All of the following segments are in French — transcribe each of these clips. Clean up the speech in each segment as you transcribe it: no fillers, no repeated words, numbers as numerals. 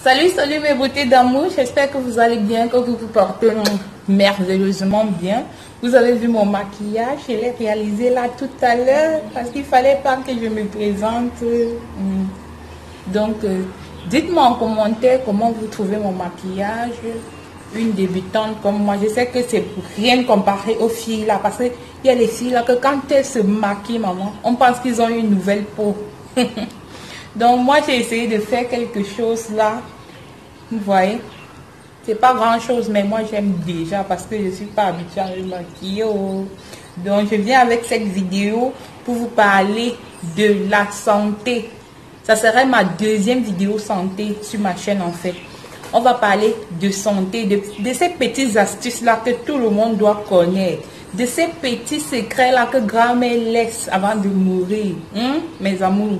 Salut, salut mes beautés d'amour, j'espère que vous allez bien, que vous vous portez merveilleusement bien. Vous avez vu mon maquillage, je l'ai réalisé là tout à l'heure parce qu'il fallait pas que je me présente. Donc, dites-moi en commentaire comment vous trouvez mon maquillage. Une débutante comme moi, je sais que c'est rien comparé aux filles là, parce qu'il y a les filles là que quand elles se maquillent, maman, on pense qu'ils ont une nouvelle peau. Donc moi j'ai essayé de faire quelque chose là, vous voyez, c'est pas grand chose mais moi j'aime déjà parce que je suis pas habituée à me maquiller. Donc je viens avec cette vidéo pour vous parler de la santé. Ça serait ma deuxième vidéo santé sur ma chaîne en fait. On va parler de santé, de ces petites astuces là que tout le monde doit connaître. De ces petits secrets là que grand-mère laisse avant de mourir, mes amours.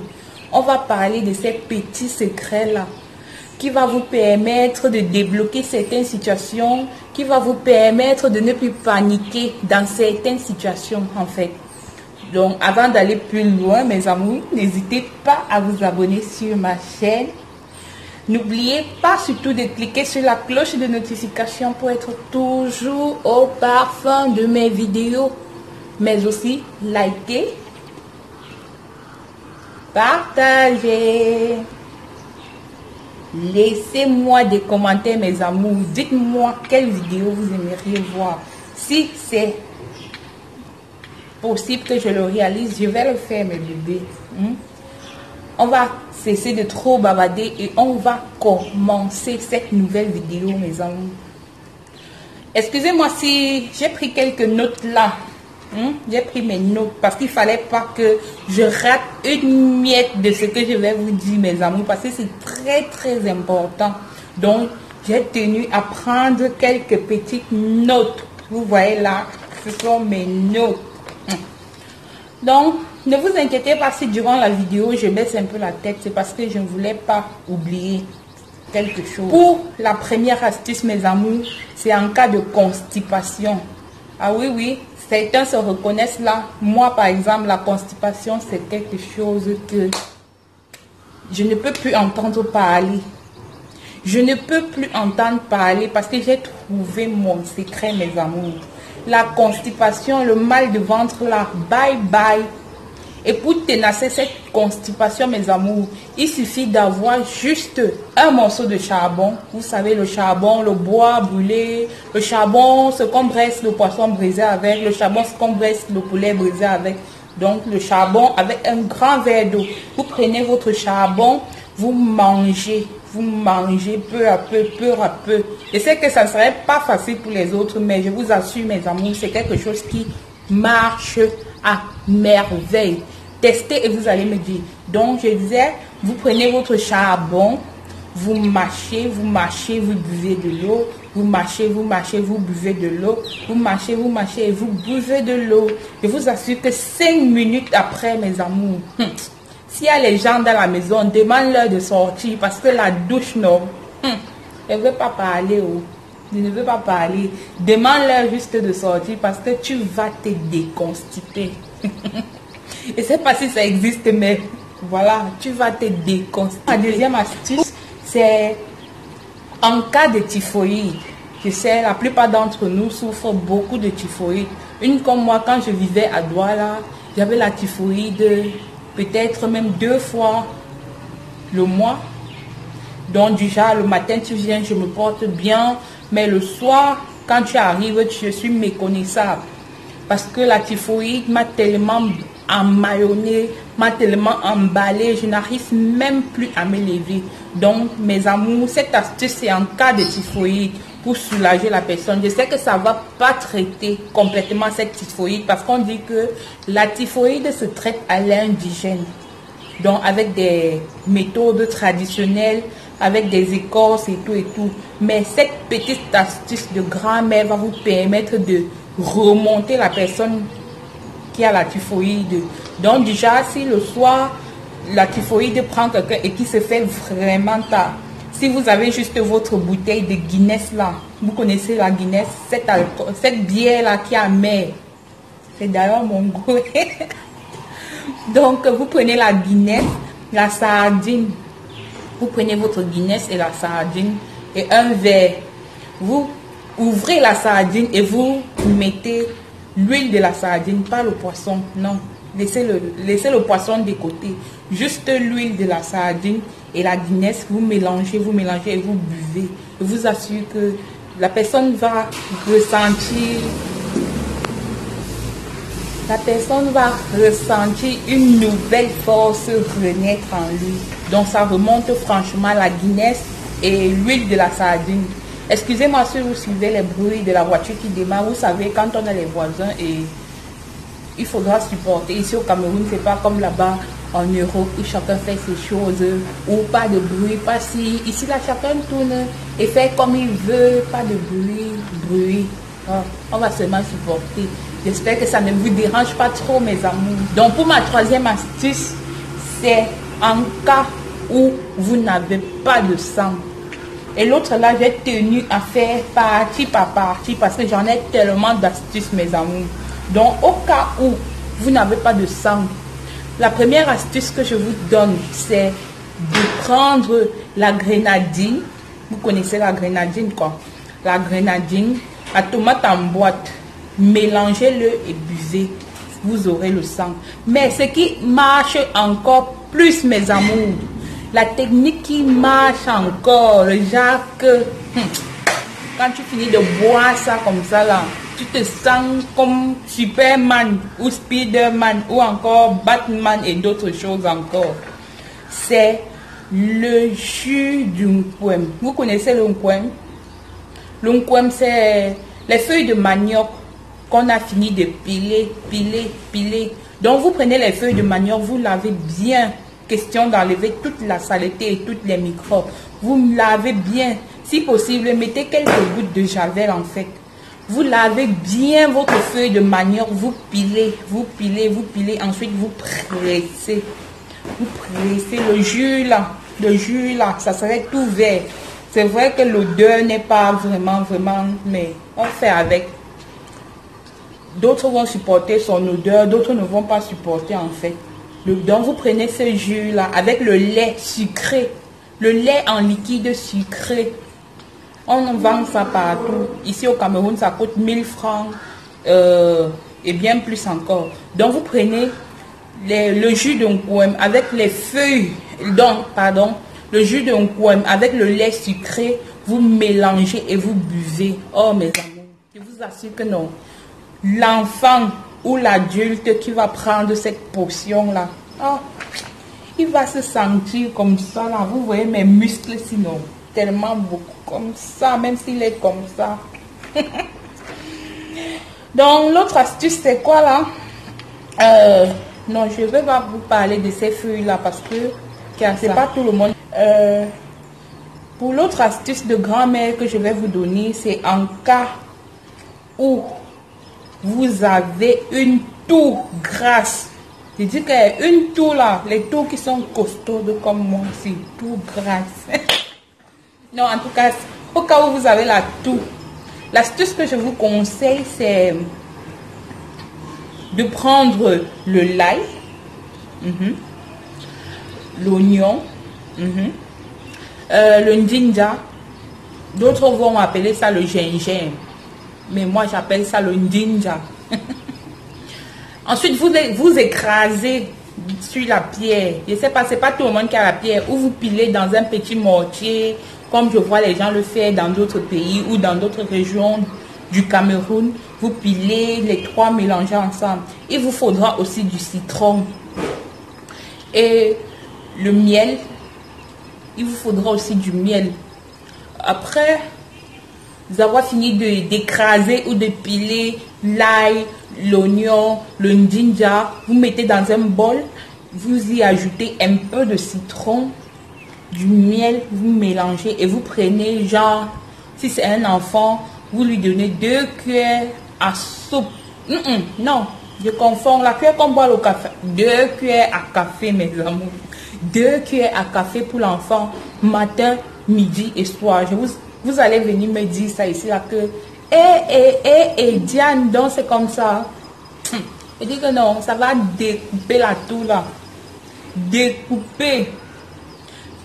On va parler de ces petits secrets-là qui va vous permettre de débloquer certaines situations, qui va vous permettre de ne plus paniquer dans certaines situations en fait. Donc avant d'aller plus loin, mes amours, n'hésitez pas à vous abonner sur ma chaîne. N'oubliez pas surtout de cliquer sur la cloche de notification pour être toujours au parfum de mes vidéos, mais aussi liker. Partagez. Laissez-moi des commentaires mes amours. Dites-moi quelle vidéo vous aimeriez voir. Si c'est possible que je le réalise, je vais le faire mes bébés. On va cesser de trop bavarder et on va commencer cette nouvelle vidéo mes amours. Excusez-moi si j'ai pris quelques notes là. J'ai pris mes notes parce qu'il ne fallait pas que je rate une miette de ce que je vais vous dire mes amours parce que c'est très important. Donc j'ai tenu à prendre quelques petites notes. Vous voyez là, ce sont mes notes. Donc ne vous inquiétez pas si durant la vidéo je baisse un peu la tête, c'est parce que je ne voulais pas oublier quelque chose. Pour la première astuce mes amours, c'est en cas de constipation. Ah oui, certains se reconnaissent là. Moi, par exemple, la constipation, c'est quelque chose que je ne peux plus entendre parler. Je ne peux plus entendre parler parce que j'ai trouvé mon secret, mes amours. La constipation, le mal de ventre là, bye bye. Et pour tenacer cette constipation, mes amours, il suffit d'avoir juste un morceau de charbon. Vous savez, le charbon, le bois brûlé, le charbon, ce qu'on braise le poisson brisé avec, le charbon, ce qu'on braise le poulet brisé avec. Donc, le charbon avec un grand verre d'eau. Vous prenez votre charbon, vous mangez peu à peu. Je sais que ça ne serait pas facile pour les autres, mais je vous assure, mes amours, c'est quelque chose qui marche à merveille. Testez et vous allez me dire. Donc je disais, vous prenez votre charbon, vous mâchez, vous buvez de l'eau, vous mâchez, vous buvez de l'eau, vous mâchez et vous buvez de l'eau. Je vous assure que 5 minutes après, mes amours, s'il y a les gens dans la maison, demande-leur de sortir parce que la douche, non, elle ne veut pas parler. Je ne veux pas parler. Demande-leur juste de sortir parce que tu vas te déconstiper. Je ne sais pas si ça existe, mais voilà, tu vas te déconstiper. La deuxième astuce, c'est en cas de typhoïde. Je sais, la plupart d'entre nous souffrent beaucoup de typhoïde. Une comme moi, quand je vivais à Douala, j'avais la typhoïde peut-être même 2 fois le mois. Donc déjà, le matin, tu viens, je me porte bien. Mais le soir, quand tu arrives, je suis méconnaissable. Parce que la typhoïde m'a tellement emmaillonnée, m'a tellement emballée, je n'arrive même plus à me lever. Donc, mes amours, cette astuce, c'est en cas de typhoïde pour soulager la personne. Je sais que ça ne va pas traiter complètement cette typhoïde parce qu'on dit que la typhoïde se traite à l'indigène. Donc, avec des méthodes traditionnelles, avec des écorces et tout. Mais cette petite astuce de grand-mère va vous permettre de remonter la personne qui a la typhoïde. Donc déjà, si le soir, la typhoïde prend quelqu'un et qui se fait vraiment tard, si vous avez juste votre bouteille de Guinness là, vous connaissez la Guinness, cette bière là qui est amère, c'est d'ailleurs mon goût. Donc vous prenez la Guinness, la sardine, Vous prenez votre Guinness et la sardine et un verre. Vous ouvrez la sardine et vous mettez l'huile de la sardine, pas le poisson, non. Laissez le poisson de côté. Juste l'huile de la sardine et la Guinness, vous mélangez et vous buvez. Je vous assure que la personne va ressentir une nouvelle force renaître en lui. Donc ça remonte franchement à la Guinness et l'huile de la sardine. Excusez-moi si vous suivez les bruits de la voiture qui démarre. Vous savez, quand on a les voisins et il faudra supporter. Ici au Cameroun, c'est pas comme là-bas en Europe où chacun fait ses choses, ou pas de bruit, pas si. Ici là, chacun tourne et fait comme il veut, pas de bruit. On va seulement supporter. J'espère que ça ne vous dérange pas trop, mes amours. Donc pour ma troisième astuce, c'est en cas où vous n'avez pas de sang. Et l'autre là, j'ai tenu à faire partie par partie parce que j'en ai tellement d'astuces, mes amours. Donc au cas où vous n'avez pas de sang, la première astuce que je vous donne, c'est de prendre la grenadine. Vous connaissez la grenadine, quoi. La grenadine, la tomate en boîte. Mélangez-le et buvez. Vous aurez le sang. Mais ce qui marche encore plus, mes amours, la technique qui marche encore, le genre que quand tu finis de boire ça comme ça là, tu te sens comme Superman ou Spiderman ou encore Batman et d'autres choses encore. C'est le jus d'unkwem. Vous connaissez l'unkwem? L'unkwem, c'est les feuilles de manioc qu'on a fini de piler. Donc vous prenez les feuilles de manioc, vous lavez bien, question d'enlever toute la saleté et toutes les microbes. Vous lavez bien, si possible, mettez quelques gouttes de javel en fait. Vous lavez bien votre feuille de manioc, vous pilez, ensuite vous pressez. Vous pressez le jus là, ça serait tout vert. C'est vrai que l'odeur n'est pas vraiment, mais on fait avec. D'autres vont supporter son odeur, d'autres ne vont pas supporter en fait. Donc vous prenez ce jus là avec le lait sucré, le lait en liquide sucré. On vend ça partout. Ici au Cameroun, ça coûte 1000 francs et bien plus encore. Donc vous prenez le jus d'unkwem avec les feuilles, le jus d'unkwem avec le lait sucré, vous mélangez et vous buvez. Oh mes amours, je vous assure que non. L'enfant ou l'adulte qui va prendre cette potion là, oh, il va se sentir comme ça là. Vous voyez mes muscles sinon, tellement beaucoup comme ça, même s'il est comme ça. Donc l'autre astuce c'est quoi là? Non, je ne vais pas vous parler de ces feuilles là parce que c'est pas tout le monde. Pour l'autre astuce de grand-mère que je vais vous donner, c'est en cas où vous avez une toux grasse. Je dis qu'une toux là, les toux qui sont costaudes comme moi, c'est tout grasse. Non, en tout cas, au cas où vous avez la toux, l'astuce que je vous conseille, c'est de prendre le l'ail, l'oignon, le ndinja. D'autres vont appeler ça le gingembre, mais moi j'appelle ça le ndinja. Ensuite, vous écrasez sur la pierre. Je sais pas, c'est pas tout le monde qui a la pierre. Ou vous pilez dans un petit mortier, comme je vois les gens le faire dans d'autres pays ou dans d'autres régions du Cameroun. Vous pilez les trois mélangés ensemble. Il vous faudra aussi du citron et le miel. Il vous faudra aussi du miel. Après vous avoir fini d'écraser ou de piler l'ail, l'oignon, le ndinja, vous mettez dans un bol, vous y ajoutez un peu de citron, du miel, vous mélangez et vous prenez genre, si c'est un enfant, vous lui donnez 2 cuillères à soupe. Non, je confonds la cuillère qu'on boit au café. 2 cuillères à café, mes amours. 2 cuillères à café pour l'enfant, matin, midi et soir. Vous allez venir me dire ça ici, là, que Diane, donc c'est comme ça. Je dis que non, ça va découper la toux là. Découper.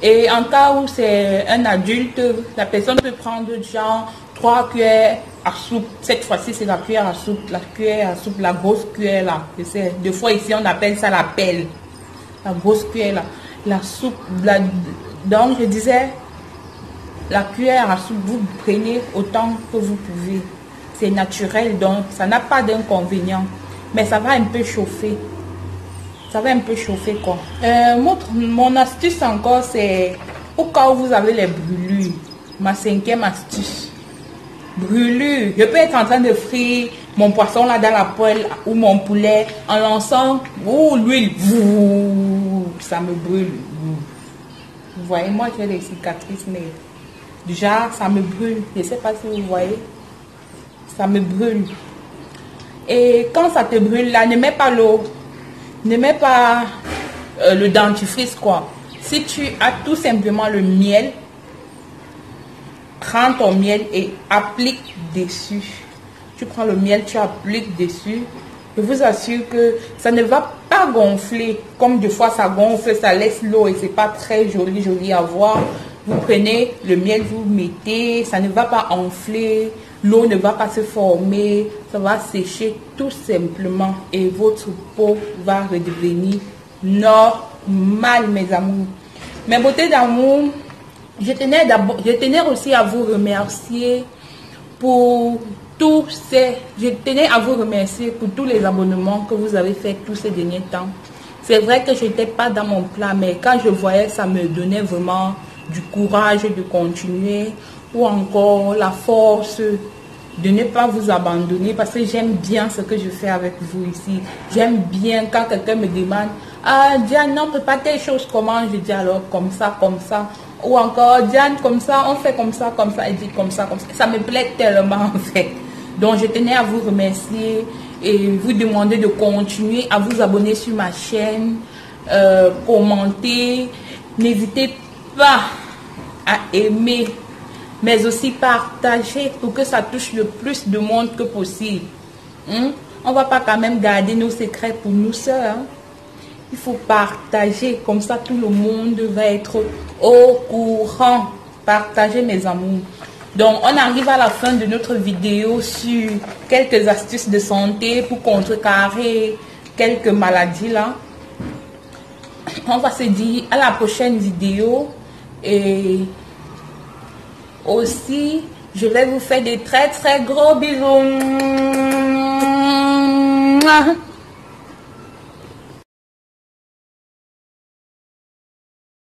Et en cas où c'est un adulte, la personne peut prendre genre 3 cuillères à soupe. Cette fois-ci, c'est la cuillère à soupe. La cuillère à soupe, la grosse cuillère là. Des fois ici, on appelle ça la pelle. La grosse cuillère là. La soupe. Donc, je disais, la cuillère à soupe, vous prenez autant que vous pouvez. C'est naturel, donc ça n'a pas d'inconvénient. Mais ça va un peu chauffer. Ça va un peu chauffer quoi. Mon astuce encore, c'est au cas où vous avez les brûlures. Ma 5e astuce. Brûlure. Je peux être en train de frire mon poisson là dans la poêle ou mon poulet en lançant l'huile. Ça me brûle. Vous voyez, moi j'ai des cicatrices, mais déjà ça me brûle. Je ne sais pas si vous voyez. Ça me brûle. Et quand ça te brûle là, ne mets pas l'eau. Ne mets pas le dentifrice quoi. Si tu as tout simplement le miel, prends ton miel et applique dessus. Tu prends le miel, tu appliques dessus. Je vous assure que ça ne va pas gonfler. Comme des fois ça gonfle, ça laisse l'eau et c'est pas très joli à voir. Vous prenez le miel, vous mettez, ça ne va pas enfler. L'eau ne va pas se former, ça va sécher tout simplement et votre peau va redevenir normale, mes amours. Mes beautés d'amour, je tenais aussi à vous remercier pour tous les abonnements que vous avez fait tous ces derniers temps. C'est vrai que je n'étais pas dans mon plan, mais quand je voyais, ça me donnait vraiment du courage de continuer ou encore la force de ne pas vous abandonner parce que j'aime bien ce que je fais avec vous ici. J'aime bien quand quelqu'un me demande « Ah, Diane, non, prépare telle chose comment ?» Je dis alors comme ça. Ou encore « Diane, comme ça, on fait comme ça. » Elle dit comme ça. Ça me plaît tellement en fait. Donc, je tenais à vous remercier et vous demander de continuer à vous abonner sur ma chaîne, commenter. N'hésitez pas à aimer, mais aussi partager pour que ça touche le plus de monde que possible. On ne va pas quand même garder nos secrets pour nous seuls. Hein? Il faut partager, comme ça tout le monde va être au courant. Partagez mes amours. Donc on arrive à la fin de notre vidéo sur quelques astuces de santé pour contrecarrer quelques maladies là. On va se dire à la prochaine vidéo. Et aussi, je vais vous faire des très très gros bisous.